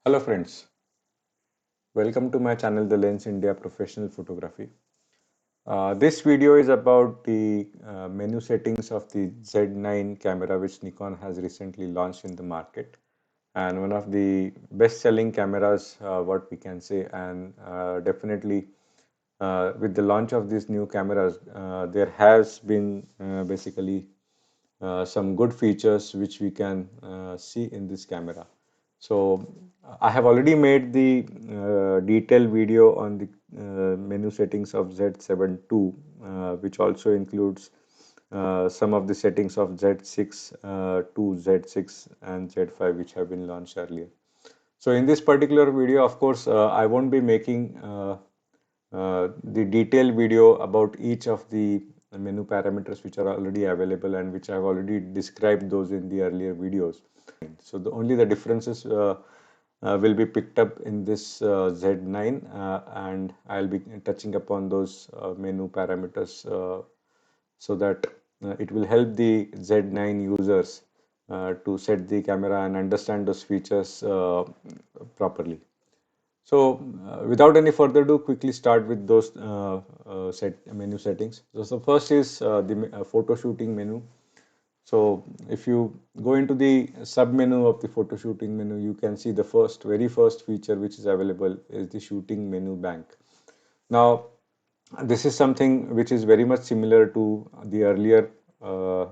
Hello friends, welcome to my channel The Lens India Professional Photography. This video is about the menu settings of the Z9 camera which Nikon has recently launched in the market, and one of the best selling cameras what we can say, and definitely with the launch of these new cameras there has been basically some good features which we can see in this camera. So I have already made the detailed video on the menu settings of Z7 II, which also includes some of the settings of Z6 to Z6 and Z5 which have been launched earlier. So in this particular video, of course, I won't be making the detailed video about each of the menu parameters which are already available and which I have already described those in the earlier videos. So only the differences will be picked up in this Z9 and I'll be touching upon those menu parameters so that it will help the Z9 users to set the camera and understand those features properly. So, without any further ado, quickly start with those menu settings. So first is the photo shooting menu. So, if you go into the sub menu of the photo shooting menu, you can see the very first feature which is available is the shooting menu bank. Now, this is something which is very much similar to the earlier uh,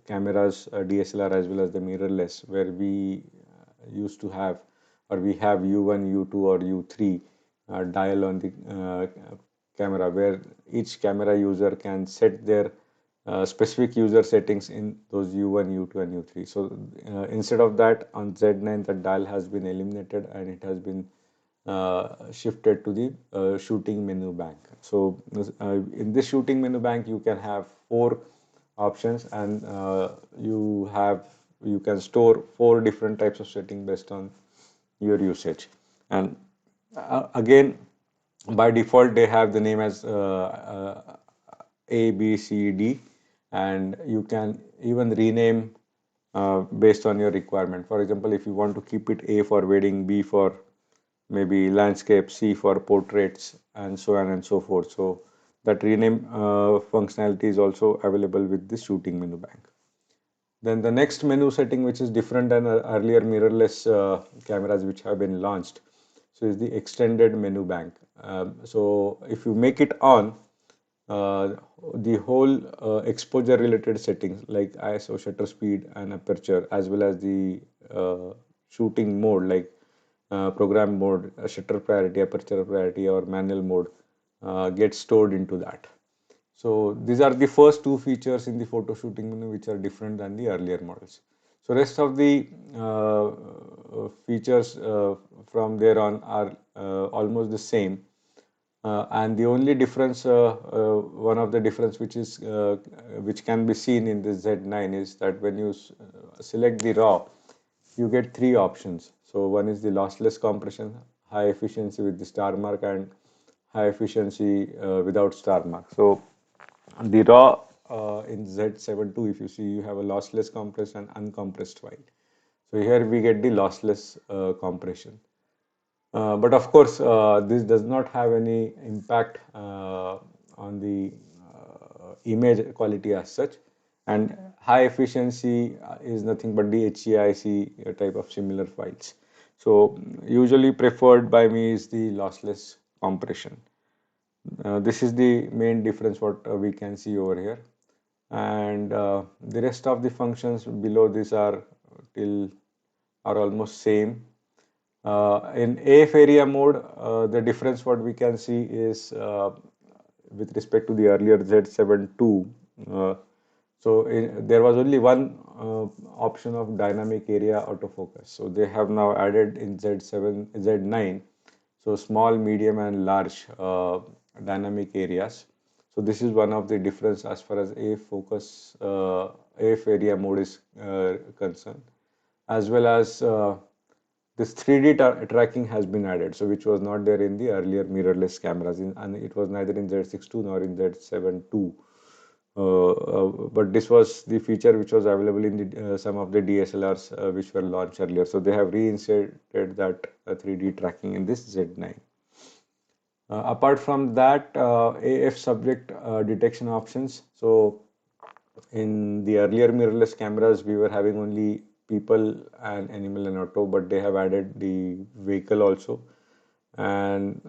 cameras, DSLR as well as the mirrorless, where we used to have, or we have U1, U2 or U3 dial on the camera, where each camera user can set their specific user settings in those U1, U2 and U3. So instead of that, on Z9 the dial has been eliminated and it has been shifted to the shooting menu bank. So in this shooting menu bank you can have four options, and you can store four different types of setting based on your usage. And again, by default they have the name as A, B, C, D, and you can even rename based on your requirement. For example, if you want to keep it A for wedding, B for maybe landscape, C for portraits, and so on and so forth. So that rename functionality is also available with this shooting menu bank. Then the next menu setting, which is different than earlier mirrorless cameras which have been launched, so is the extended menu bank. So if you make it on, uh, the whole exposure related settings like ISO, shutter speed and aperture, as well as the shooting mode like program mode, shutter priority, aperture priority or manual mode get stored into that. So these are the first two features in the photo shooting menu which are different than the earlier models. So rest of the features from there on are almost the same. And the only difference, one of the difference which can be seen in this Z9 is that when you select the RAW, you get three options. So one is the lossless compression, high efficiency with the star mark, and high efficiency without star mark. So the RAW in Z7 II, if you see, you have a lossless compressed and uncompressed file. So here we get the lossless compression. But of course, this does not have any impact on the image quality as such. And high efficiency is nothing but the HEIC type of similar files. So usually preferred by me is the lossless compression. This is the main difference what we can see over here, and the rest of the functions below this are almost same. In AF area mode, the difference what we can see is with respect to the earlier Z7 II. There was only one option of dynamic area autofocus. So they have now added in Z7, Z9, so small, medium, and large dynamic areas. So this is one of the difference as far as AF area mode is concerned, as well as this 3D tracking has been added, so which was not there in the earlier mirrorless cameras, and it was neither in Z6 II nor in Z7 II. but this was the feature which was available in the, some of the DSLRs which were launched earlier. So they have reinstated that 3D tracking in this Z9. Apart from that, AF subject detection options. So in the earlier mirrorless cameras, we were having only people and animal and auto, but they have added the vehicle also. And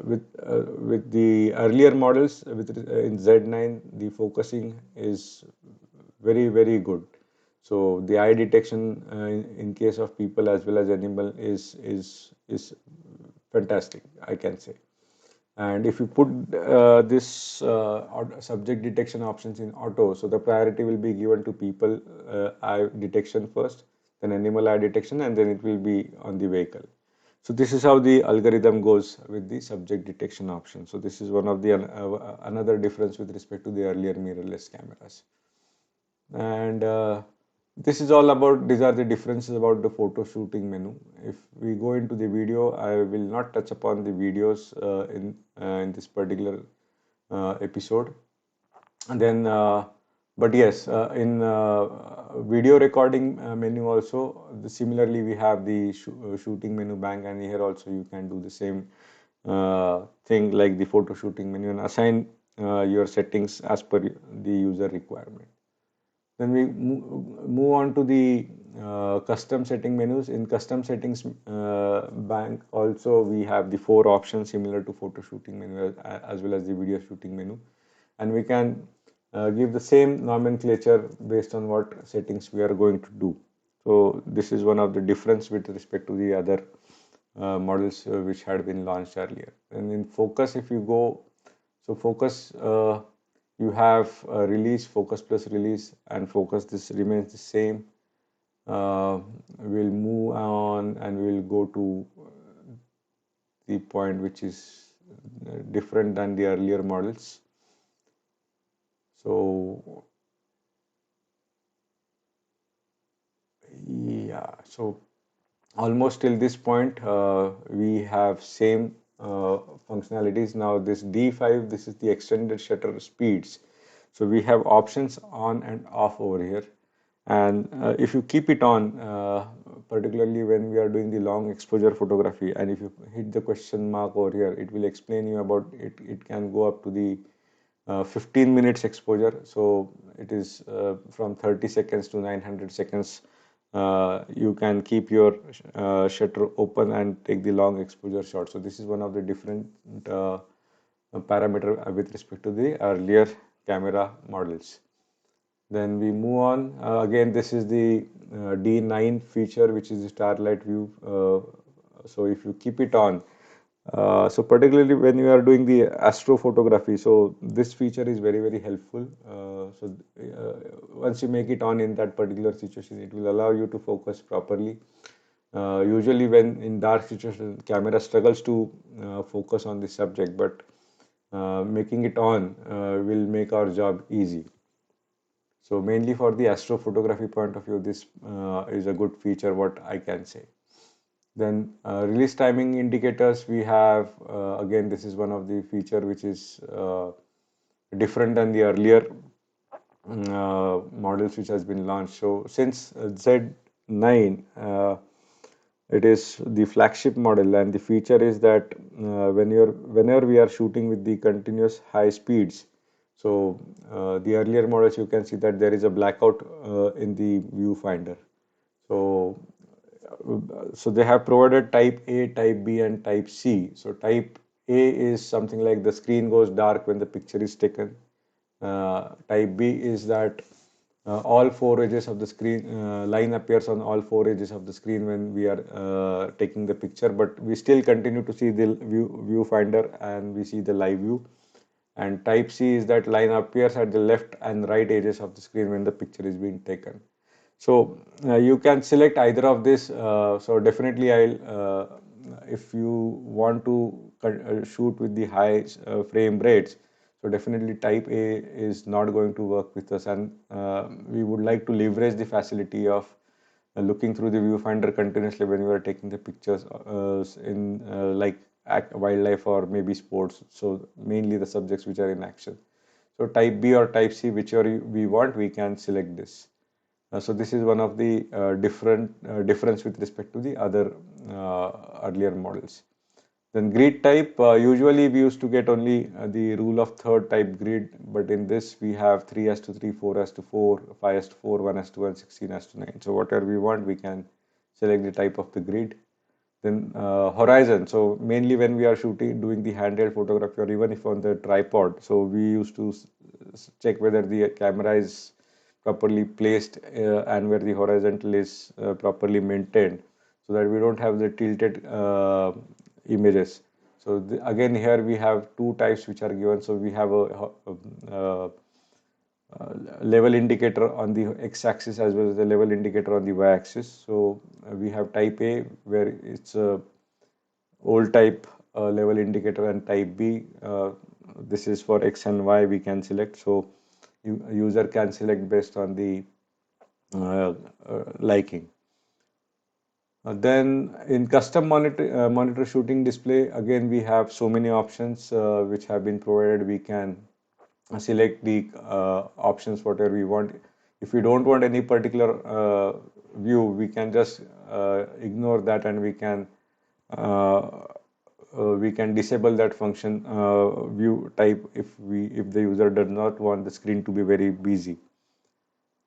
with the earlier models, in Z9, the focusing is very good. So the eye detection in case of people as well as animal is fantastic, I can say. And if you put this subject detection options in auto, so the priority will be given to people eye detection first, then animal eye detection, and then it will be on the vehicle. So this is how the algorithm goes with the subject detection option. So this is one of the another difference with respect to the earlier mirrorless cameras. And this is all about, these are the differences about the photo shooting menu. If we go into the video, I will not touch upon the videos in this particular episode. And then but yes, in video recording menu also, similarly we have the shooting menu bank, and here also you can do the same thing like the photo shooting menu and assign your settings as per the user requirement. Then we move on to the custom setting menus. In custom settings bank also, we have the 4 options similar to photo shooting menu as well as the video shooting menu, and we can give the same nomenclature based on what settings we are going to do. So this is one of the difference with respect to the other models which had been launched earlier. And in focus, if you go, so focus, you have release, focus plus release, and focus, this remains the same. We'll move on and we'll go to the point which is different than the earlier models. So yeah, so almost till this point we have same functionalities. Now this D5, this is the extended shutter speeds. So we have options on and off over here, and if you keep it on, particularly when we are doing the long exposure photography, and if you hit the question mark over here, it will explain you about it. It can go up to the 15 minutes exposure. So it is from 30 seconds to 900 seconds. You can keep your shutter open and take the long exposure shot. So this is one of the different parameter with respect to the earlier camera models. Then we move on. Again, this is the D9 feature, which is the starlight view. So if you keep it on, so particularly when you are doing the astrophotography, so this feature is very helpful. So once you make it on in that particular situation, it will allow you to focus properly. Usually when in dark situation, camera struggles to focus on the subject, but making it on will make our job easy. So mainly for the astrophotography point of view, this is a good feature, what I can say. Then release timing indicators, we have again, this is one of the feature which is different than the earlier models which has been launched. So since Z9, it is the flagship model, and the feature is that whenever we are shooting with the continuous high speeds, so the earlier models, you can see that there is a blackout in the viewfinder. So they have provided type A, type B, and type C. So type A is something like the screen goes dark when the picture is taken. Type B is that all 4 edges of the screen, line appears on all 4 edges of the screen when we are taking the picture, but we still continue to see the viewfinder and we see the live view. And type C is that line appears at the left and right edges of the screen when the picture is being taken. So you can select either of this. So definitely if you want to shoot with the high frame rates, so definitely type A is not going to work with us, and we would like to leverage the facility of looking through the viewfinder continuously when we are taking the pictures in like wildlife or maybe sports. So mainly the subjects which are in action. So type B or type C, whichever we want, we can select this. So this is one of the difference with respect to the other earlier models. Then grid type, usually we used to get only the rule of third type grid, but in this we have 3:3, 4:4, 5:4, 1:1, 16:9. So whatever we want, we can select the type of the grid. Then horizon, so mainly when we are doing the handheld photography, or even if on the tripod, so we used to check whether the camera is properly placed and where the horizontal is properly maintained, so that we don't have the tilted images. So again, here we have two types which are given. So we have a level indicator on the x-axis as well as the level indicator on the y-axis. So we have type A, where it's a old type level indicator, and type B, this is for X and Y we can select. So user can select based on the liking. Then in custom monitor shooting display, again we have so many options which have been provided. We can select the options whatever we want. If we don't want any particular view, we can just ignore that, and we can disable that function view type if the user does not want the screen to be very busy.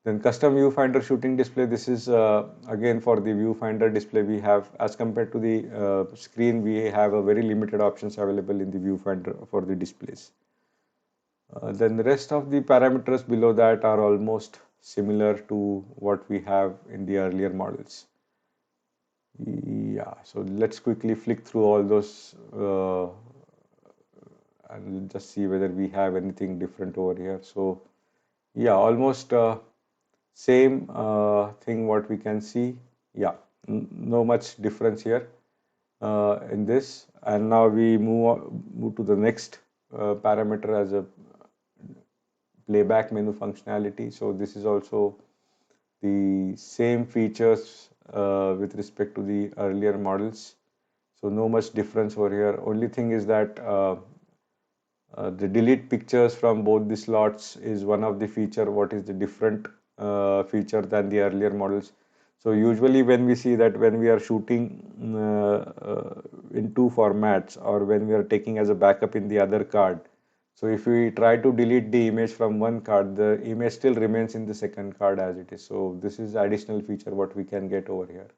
Then custom viewfinder shooting display, this is again for the viewfinder display. We have, as compared to the screen, we have a very limited options available in the viewfinder for the displays. Then the rest of the parameters below that are almost similar to what we have in the earlier models. Yeah, so let's quickly flick through all those and just see whether we have anything different over here. So yeah, almost same thing what we can see. Yeah, no much difference here in this. And now we move to the next parameter as a playback menu functionality. So this is also the same features with respect to the earlier models. So no much difference over here. Only thing is that the delete pictures from both the slots is one of the feature what is the different feature than the earlier models. So usually when we see that when we are shooting in two formats, or when we are taking as a backup in the other card, so if we try to delete the image from one card, the image still remains in the second card as it is. So this is additional feature what we can get over here.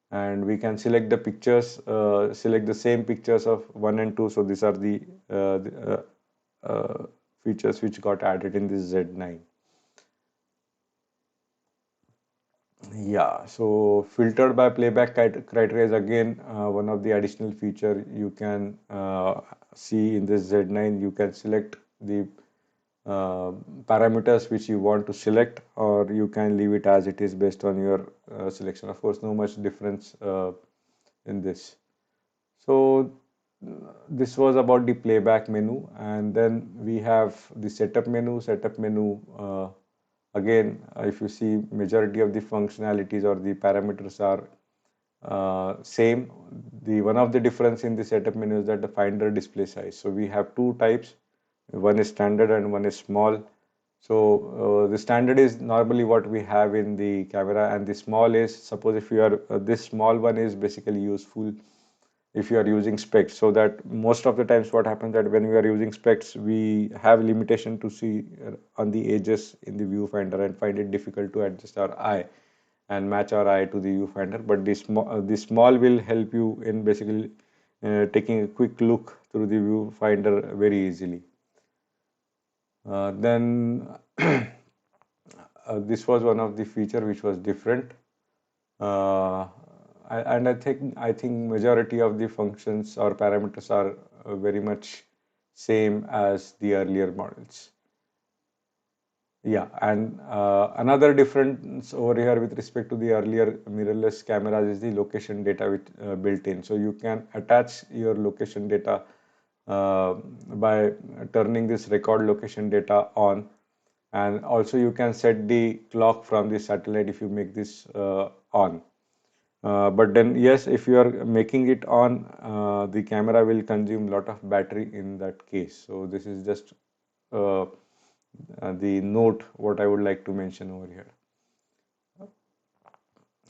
And we can select the pictures, select the same pictures of 1 and 2. So these are the features which got added in this Z9. Yeah, so filtered by playback criteria is again one of the additional feature you can see in this Z9. You can select the parameters which you want to select, or you can leave it as it is based on your selection. Of course, no much difference in this. So this was about the playback menu, and then we have the setup menu. Setup menu, again, if you see, majority of the functionalities or the parameters are same. The one of the difference in the setup menu is that the finder display size. So we have two types. One is standard and one is small. So the standard is normally what we have in the camera, and the small is, suppose if you are this small one is basically useful if you are using specs. So that most of the times what happens that when we are using specs, we have limitation to see on the edges in the viewfinder and find it difficult to adjust our eye and match our eye to the viewfinder. But the small will help you in basically taking a quick look through the viewfinder very easily. Then this was one of the feature which was different. And I think majority of the functions or parameters are very much same as the earlier models. Yeah, and another difference over here with respect to the earlier mirrorless cameras is the location data with built in. So you can attach your location data by turning this record location data on, and also you can set the clock from the satellite if you make this on. But then yes, if you are making it on, the camera will consume a lot of battery in that case. So this is just the note what I would like to mention over here.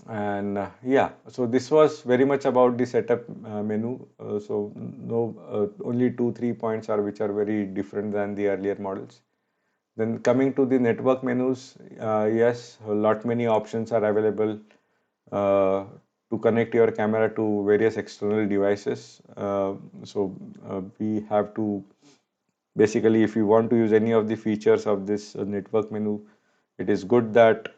And yeah, so this was very much about the setup menu. So no, only 2-3 points are which are very different than the earlier models. Then coming to the network menus, yes, a lot many options are available to connect your camera to various external devices. We have to basically, if you want to use any of the features of this network menu, it is good that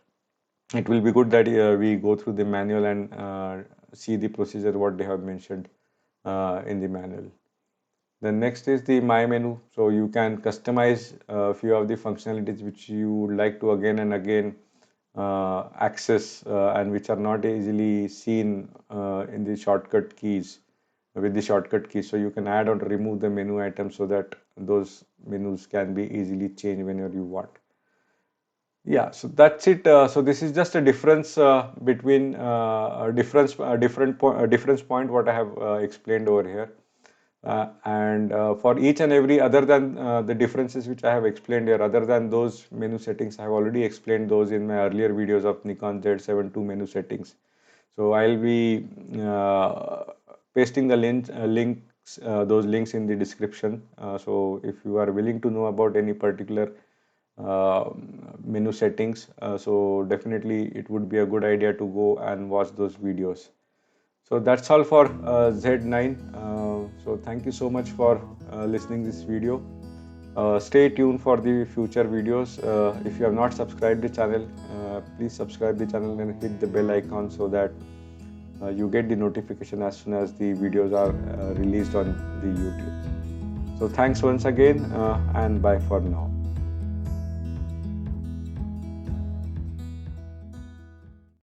it will be good that we go through the manual and see the procedure what they have mentioned in the manual. Then next is the My menu. So you can customize a few of the functionalities which you would like to again and again access and which are not easily seen in the shortcut keys with the shortcut keys. So you can add or remove the menu items so that those menus can be easily changed whenever you want. Yeah, so that's it. So this is just a difference between difference point what I have explained over here. And for each and every other than the differences which I have explained here, other than those menu settings, I have already explained those in my earlier videos of Nikon Z7 II menu settings. So I'll be pasting the links, those links in the description. So if you are willing to know about any particular menu settings, so definitely it would be a good idea to go and watch those videos. So that's all for Z9. So thank you so much for listening this video. Stay tuned for the future videos. If you have not subscribed the channel, please subscribe the channel and hit the bell icon so that you get the notification as soon as the videos are released on the YouTube. So thanks once again and bye for now.